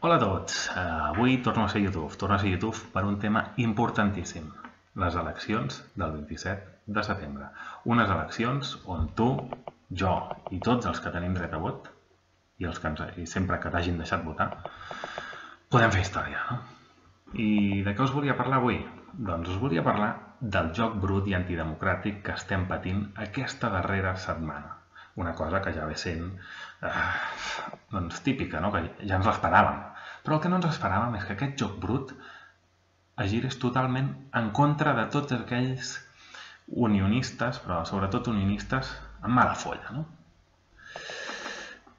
Hola a tots, avui torno a ser YouTube per un tema importantíssim, les eleccions del 27 de setembre. Unes eleccions on tu, jo i tots els que tenim dret a vot, i sempre que t'hagin deixat votar, podem fer història, no? I de què us volia parlar avui? Doncs us volia parlar del joc brut i antidemocràtic que estem patint aquesta darrera setmana. Una cosa que ja ve sent típica, no? Que ja ens l'esperàvem. Però el que no ens esperàvem és que aquest joc brut es girés totalment en contra de tots aquells unionistes, però sobretot unionistes amb mala folla, no?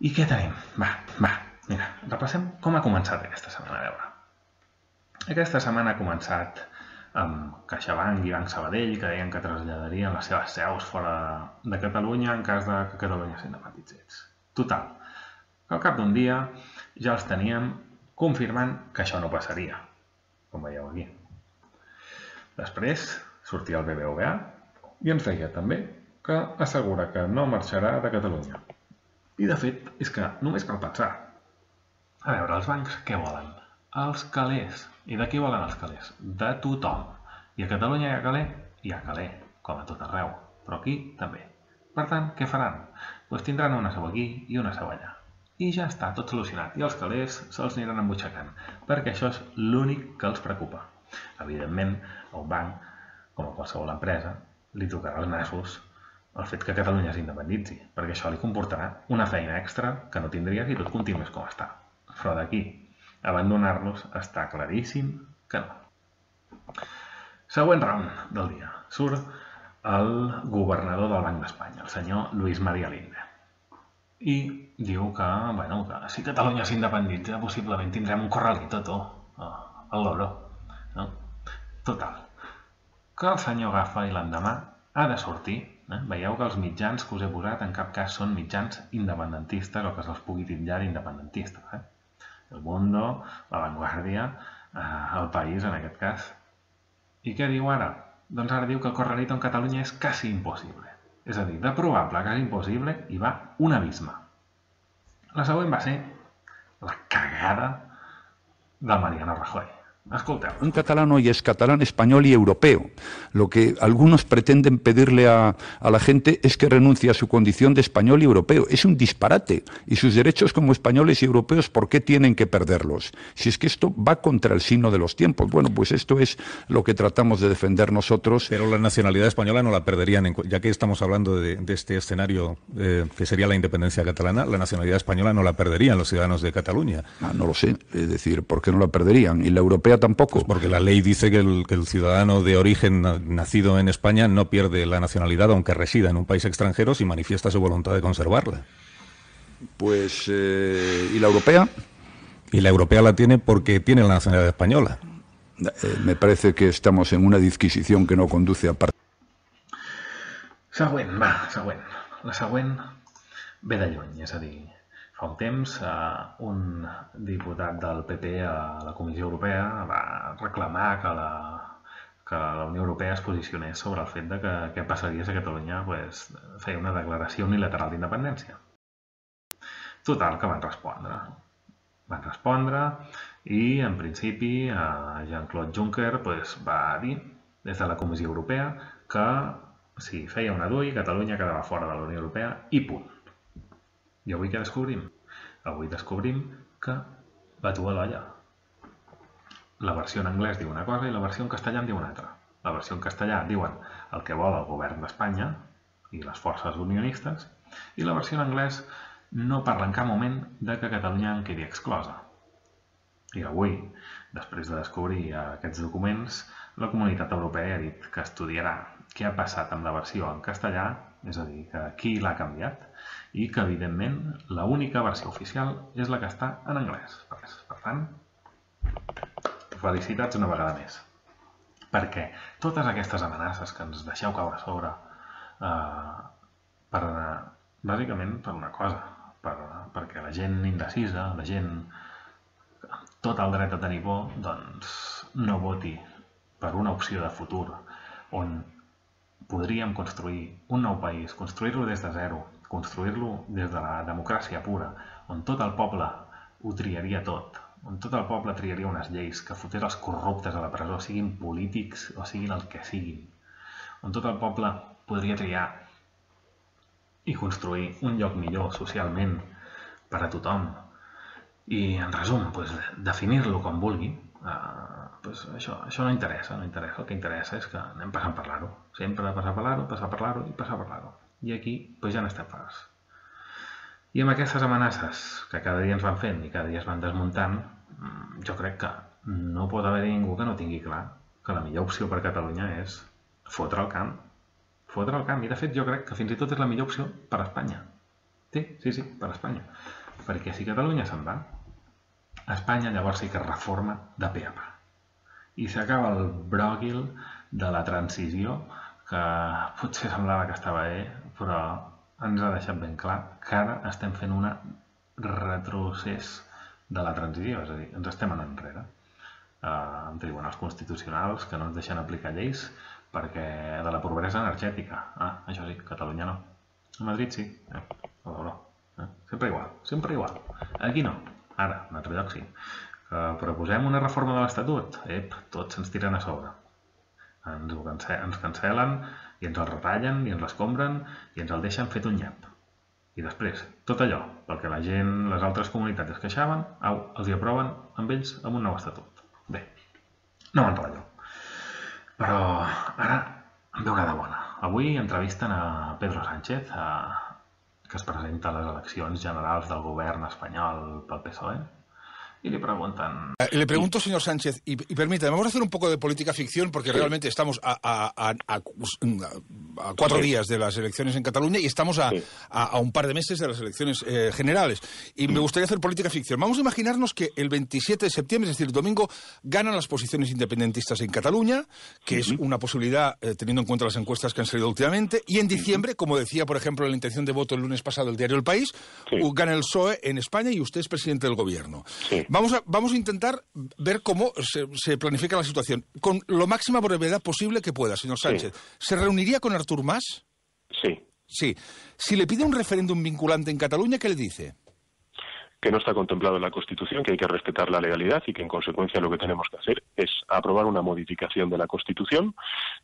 I què tenim? Mira, repassem com ha començat aquesta setmana, a veure. Aquesta setmana ha començat amb CaixaBank i Banc Sabadell, que deien que traslladarien les seves seus fora de Catalunya en cas que Catalunya s'independitzés. Total, que al cap d'un dia ja els teníem confirmant que això no passaria, com veieu aquí. Després sortia el BBVA i ens deia també que assegura que no marxarà de Catalunya. I de fet, és que només cal pensar. A veure, els bancs què volen? Els calés. I de qui volen els calés? De tothom. I a Catalunya hi ha caler? Hi ha caler, com a tot arreu. Però aquí també. Per tant, què faran? Doncs tindran una seu aquí i una seu allà. I ja està, tot solucionat. I els calés se'ls aniran embutxacant, perquè això és l'únic que els preocupa. Evidentment, a un banc, com a qualsevol empresa, li tocarà als nassos el fet que Catalunya s'independitzi, perquè això li comportarà una feina extra que no tindria si tot continués com està. Però d'aquí abandonar-los està claríssim que no. Següent round del dia. Surt el governador del Banc d'Espanya, el senyor Luis María Linde. I diu que si Catalunya s'independitza possiblement tindrem un corralito, el loro. No? Total, que el senyor agafa i l'endemà ha de sortir. Veieu que els mitjans que us he posat en cap cas són mitjans independentistes o que se'ls pugui titllar d'independentistes. El Mundo, La Vanguardia, El País en aquest cas. I què diu ara? Doncs ara diu que el corralito en Catalunya és quasi impossible. És a dir, de probable a quasi impossible hi va un abisme. La següent va ser la cagada del Mariano Rajoy. Escolteu. Un catalán hoy es catalán, español y europeo. Lo que algunos pretenden pedirle a la gente es que renuncie a su condición de español y europeo. Es un disparate. Y sus derechos como españoles y europeos, ¿por qué tienen que perderlos? Si es que esto va contra el signo de los tiempos. Bueno, pues esto es lo que tratamos de defender nosotros. Pero la nacionalidad española no la perderían, ya que estamos hablando de este escenario que sería la independencia catalana, la nacionalidad española no la perderían los ciudadanos de Cataluña. No lo sé. Es decir, ¿por qué no la perderían? Y la europea tampoco. Pues porque la ley dice que el ciudadano de origen nacido en España no pierde la nacionalidad aunque resida en un país extranjero si manifiesta su voluntad de conservarla. Pues, ¿y la europea? Y la europea la tiene porque tiene la nacionalidad española. Me parece que estamos en una disquisición que no conduce a part... Següent. La següent ve de lluny, és a dir, fa un temps un diputat del PP a la Comissió Europea va reclamar que la Unió Europea es posicionés sobre el fet de que què passaria si Catalunya feia una declaració unilateral d'independència. Total, que van respondre. Van respondre i, en principi, Jean-Claude Juncker va dir des de la Comissió Europea que si feia una DUI, Catalunya quedava fora de la Unió Europea i punt. I avui què descobrim? Avui descobrim que batu a l'olla. La versió en anglès diu una cosa i la versió en castellà en diu una altra. La versió en castellà diuen el que vol el govern d'Espanya i les forces unionistes i la versió en anglès no parla en cap moment de que Catalunya en quedi exclosa. I avui, després de descobrir aquests documents, la Comunitat Europea ha dit que estudiarà què ha passat amb la versió en castellà, és a dir, que qui l'ha canviat, i que, evidentment, l'única versió oficial és la que està en anglès. Per tant, felicitats una vegada més. Perquè totes aquestes amenaces que ens deixeu caure a sobre, bàsicament per una cosa, perquè la gent indecisa, la gent amb tot el dret a tenir por, doncs no voti per una opció de futur on podríem construir un nou país, construir-lo des de zero, construir-lo des de la democràcia pura, on tot el poble ho triaria tot, on tot el poble triaria unes lleis que fotés els corruptes a la presó, siguin polítics o siguin el que siguin, on tot el poble podria triar i construir un lloc millor socialment per a tothom i, en resum, definir-lo com vulgui, això no interessa, no interessa. El que interessa és que anem passant per l'aro, sempre passar per l'aro, passar per l'aro i passar per l'aro. I aquí ja n'estem farts. I amb aquestes amenaces que cada dia ens van fent i cada dia es van desmuntant, jo crec que no pot haver ningú que no tingui clar que la millor opció per a Catalunya és fotre el camp. Fotre el camp. I de fet jo crec que fins i tot és la millor opció per a Espanya. Sí, per a Espanya. Perquè si Catalunya se'n va, Espanya llavors sí que es reforma de pe a pa. I s'acaba el bròquil de la transició, que potser semblava que estava bé, però ens ha deixat ben clar que ara estem fent un retrocés de la transició, és a dir, ens estem anant enrere. Amb tribunals constitucionals que no ens deixen aplicar lleis perquè de la pobresa energètica. Això sí, Catalunya no. A Madrid sí, sempre igual. Aquí no. Ara, en altre lloc sí. Que proposem una reforma de l'Estatut. Tots ens tiren a sobre. Ens cancel·len i ens el retallen i ens l'escombren i ens el deixen fet un nyap. I després, tot allò pel que la gent, les altres comunitats es queixaven, els hi aproven amb ells amb un nou estatut. Bé, no m'enrotllo. Però ara em ve una de bona. Avui entrevisten a Pedro Sánchez, que es presenta a les eleccions generals del govern espanyol pel PSOE, y le preguntan... Le pregunto, señor Sánchez, y permítame, vamos a hacer un poco de política ficción porque realmente estamos a 4 días de las elecciones en Cataluña y estamos a un par de meses de las elecciones generales. Y me gustaría hacer política ficción. Vamos a imaginarnos que el 27 de septiembre, es decir, el domingo, ganan las posiciones independentistas en Cataluña, que es una posibilidad teniendo en cuenta las encuestas que han salido últimamente, y en diciembre, como decía, por ejemplo, en la intención de voto el lunes pasado el diario El País, gana el PSOE en España y usted es presidente del gobierno. Vamos a intentar ver cómo se planifica la situación. Con lo máxima brevedad posible que pueda, señor Sánchez. ¿Se reuniría con Artur Mas? Sí. Sí. Si le pide un referéndum vinculante en Cataluña, ¿qué le dice? Que no está contemplado en la Constitución, que hay que respetar la legalidad y que en consecuencia lo que tenemos que hacer es aprobar una modificación de la Constitución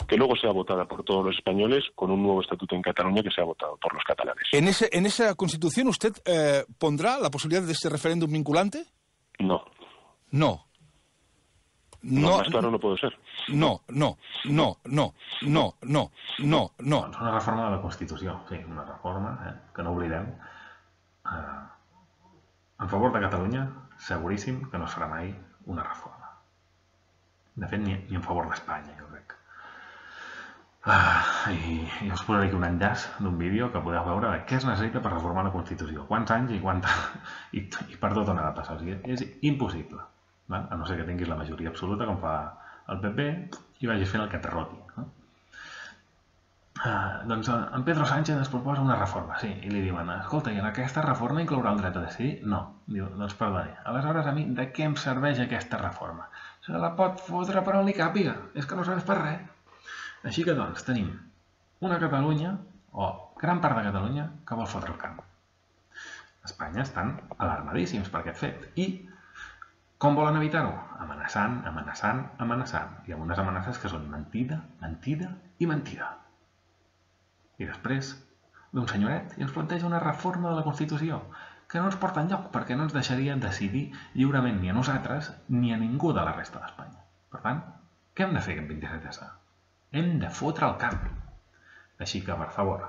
que luego sea votada por todos los españoles con un nuevo estatuto en Cataluña que sea votado por los catalanes. ¿En esa Constitución usted pondrá la posibilidad de ese referéndum vinculante? No. No. Más claro no puedo ser. No. És una reforma de la Constitució, sí, una reforma que no oblidem. En favor de Catalunya, seguríssim que no es farà mai una reforma. De fet, ni en favor d'Espanya, jo crec. I us posaré aquí un enllaç d'un vídeo que podeu veure de què es necessita per reformar la Constitució, quants anys i per tot on ha de passar. O sigui, és impossible, a no ser que tinguis la majoria absoluta, com fa el PP, i vagis fent el que t'arroti. Doncs en Pedro Sánchez ens proposa una reforma, sí, i li diuen, escolta, i en aquesta reforma inclourà el dret a decidir? No. Diu, doncs perdoni, aleshores a mi de què em serveix aquesta reforma? Se la pot fotre per on li càpiga, és que no serveix per res. Així que doncs tenim una Catalunya, o gran part de Catalunya, que vol fotre el camp. Espanya estan alarmadíssims per aquest fet. I com volen evitar-ho? Amenaçant, i amb unes amenaces que són mentida i mentida. I després d'un senyoret i ens planteja una reforma de la Constitució que no ens porta enlloc perquè no ens deixaria decidir lliurement ni a nosaltres ni a ningú de la resta d'Espanya. Per tant, què hem de fer aquest 27S? Hem de fotre el camp. Així que, per favor,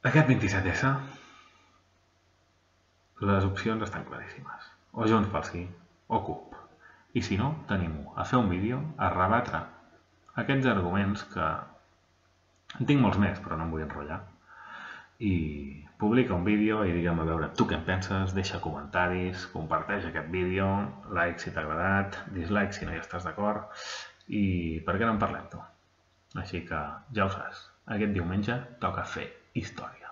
aquest 27S, les opcions estan claríssimes. O Junts pel Sí, o CUP. I si no, tenim-ho a fer un vídeo, a rebatre aquests arguments que en tinc molts més, però no em vull enrotllar. I publica un vídeo i digue'm a veure tu què en penses, deixa comentaris, comparteix aquest vídeo, like si t'ha agradat, dislike si no hi estàs d'acord, i per què no en parlem tu? Així que ja ho saps, aquest diumenge toca fer història.